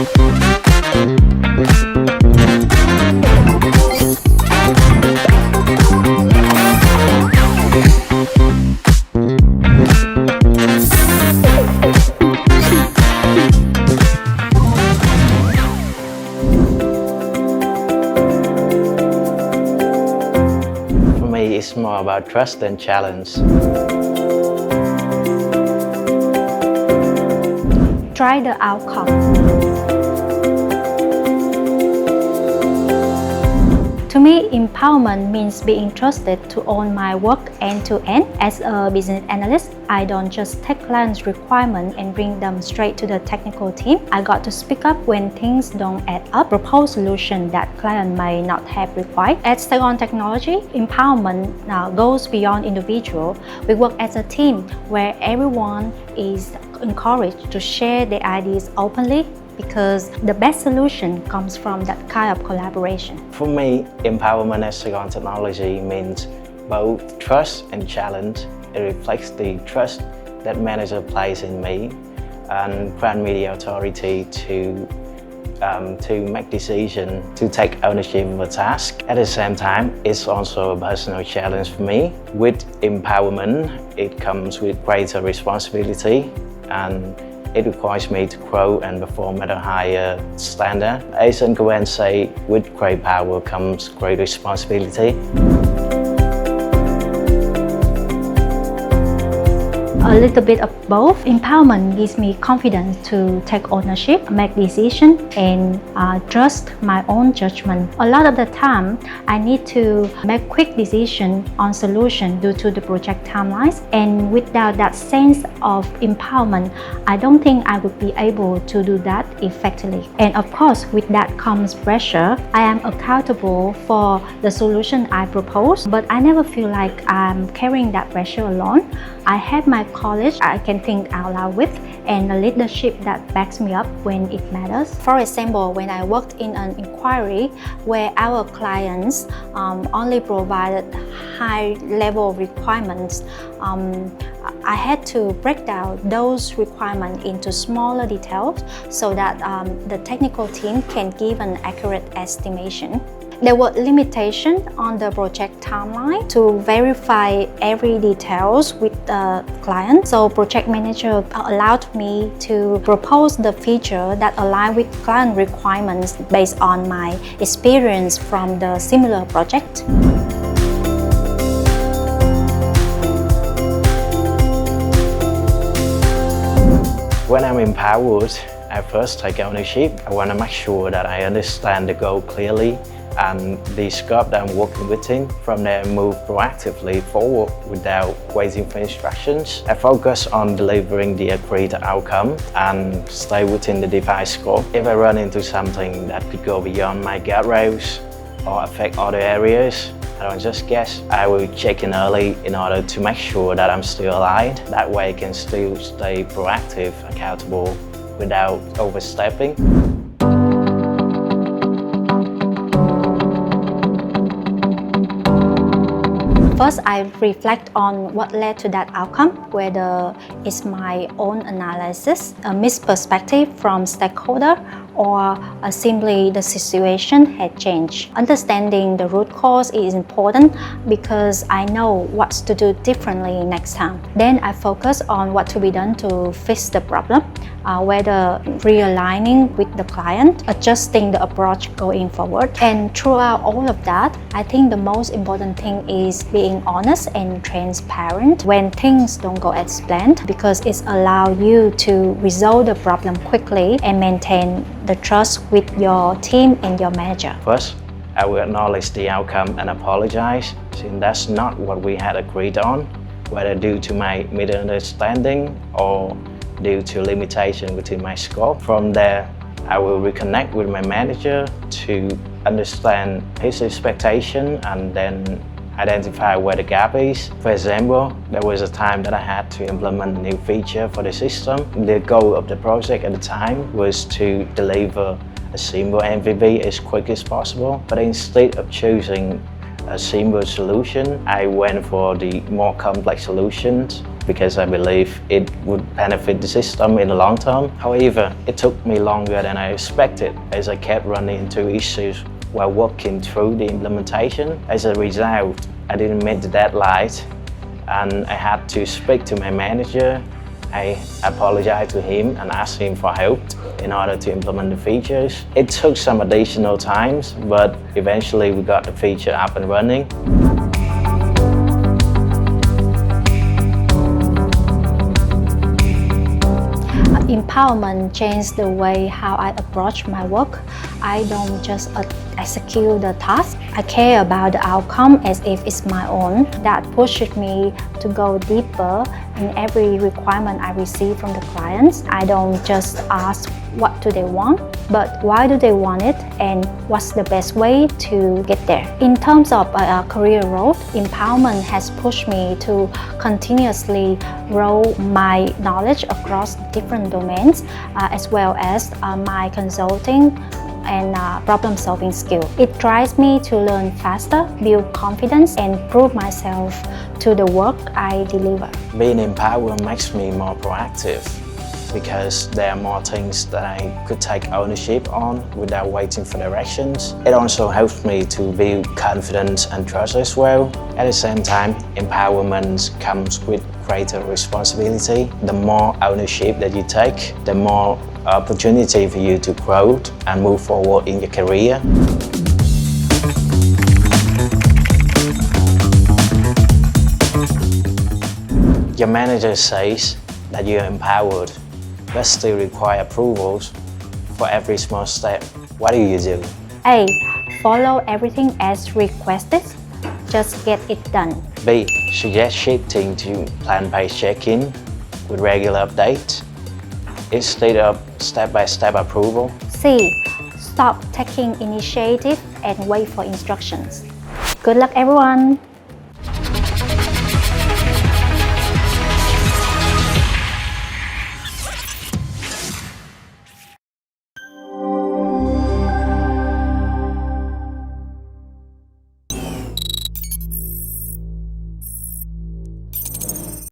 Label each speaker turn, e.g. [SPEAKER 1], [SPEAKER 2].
[SPEAKER 1] For me, it's more about trust than challenge.
[SPEAKER 2] Try the outcome. To me, empowerment means being trusted to own my work end-to-end. As a business analyst, I don't just take clients' requirements and bring them straight to the technical team. I got to speak up when things don't add up, propose solutions that client may not have required. At Saigon Technology, empowerment now goes beyond individual. We work as a team where everyone is encouraged to share their ideas openly, because the best solution comes from that kind of collaboration.
[SPEAKER 1] For me, empowerment at Saigon Technology means both trust and challenge. It reflects the trust that manager place in me and grant me the authority to make decisions, to take ownership of a task. At the same time, it's also a personal challenge for me. With empowerment, it comes with greater responsibility, and it requires me to grow and perform at a higher standard. As gobeyond say, with great power comes great responsibility.
[SPEAKER 2] A little bit of both. Empowerment gives me confidence to take ownership, make decisions, and trust my own judgment. A lot of the time, I need to make quick decisions on solutions due to the project timelines. And without that sense of empowerment, I don't think I would be able to do that effectively. And of course, with that comes pressure. I am accountable for the solution I propose, but I never feel like I'm carrying that pressure alone. I have my colleagues I can think out loud with, and a leadership that backs me up when it matters. For example, when I worked in an inquiry where our clients only provided high-level requirements, I had to break down those requirements into smaller details so that the technical team can give an accurate estimation. There were limitations on the project timeline to verify every details with the client. So project manager allowed me to propose the feature that align with client requirements based on my experience from the similar project.
[SPEAKER 1] When I'm empowered, I first take ownership. I want to make sure that I understand the goal clearly and the scope that I'm working within. From there, I move proactively forward without waiting for instructions. I focus on delivering the agreed outcome and stay within the defined scope. If I run into something that could go beyond my guardrails or affect other areas, I don't just guess. I will check in early in order to make sure that I'm still aligned. That way I can still stay proactive, accountable without overstepping.
[SPEAKER 2] First, I reflect on what led to that outcome, whether it's my own analysis, a missed perspective from stakeholder, or simply the situation had changed. Understanding the root cause is important because I know what to do differently next time. Then I focus on what to be done to fix the problem, whether realigning with the client, adjusting the approach going forward. And throughout all of that, I think the most important thing is being honest and transparent when things don't go as planned, because it allows you to resolve the problem quickly and maintain the trust with your team and your manager.
[SPEAKER 1] First, I will acknowledge the outcome and apologize, since that's not what we had agreed on, whether due to my misunderstanding or due to limitation within my scope. From there, I will reconnect with my manager to understand his expectation and then identify where the gap is. For example, there was a time that I had to implement a new feature for the system. The goal of the project at the time was to deliver a simple MVP as quick as possible, but instead of choosing a simple solution, I went for the more complex solutions because I believe it would benefit the system in the long term. However, it took me longer than I expected as I kept running into issues while working through the implementation. As a result, I didn't meet the deadline and I had to speak to my manager. I apologized to him and asked him for help in order to implement the features. It took some additional time, but eventually we got the feature up and running.
[SPEAKER 2] Empowerment changed the way how I approach my work. I don't just execute the task. I care about the outcome as if it's my own. That pushes me to go deeper in every requirement I receive from the clients. I don't just ask what do they want, but why do they want it and what's the best way to get there. In terms of career growth, empowerment has pushed me to continuously grow my knowledge across different domains, as well as my consulting and problem-solving skill. It drives me to learn faster, build confidence, and prove myself to the work I deliver.
[SPEAKER 1] Being empowered makes me more proactive because there are more things that I could take ownership on without waiting for directions. It also helps me to build confidence and trust as well. At the same time, empowerment comes with greater responsibility. The more ownership that you take, the more opportunity for you to grow and move forward in your career. Your manager says that you're empowered, but still require approvals for every small step. What do you do?
[SPEAKER 2] A. Follow everything as requested. Just get it done.
[SPEAKER 1] B. Suggest shifting to plan-based check-in with regular updates instead of step-by-step approval.
[SPEAKER 2] C. Stop taking initiative and wait for instructions. Good luck, everyone!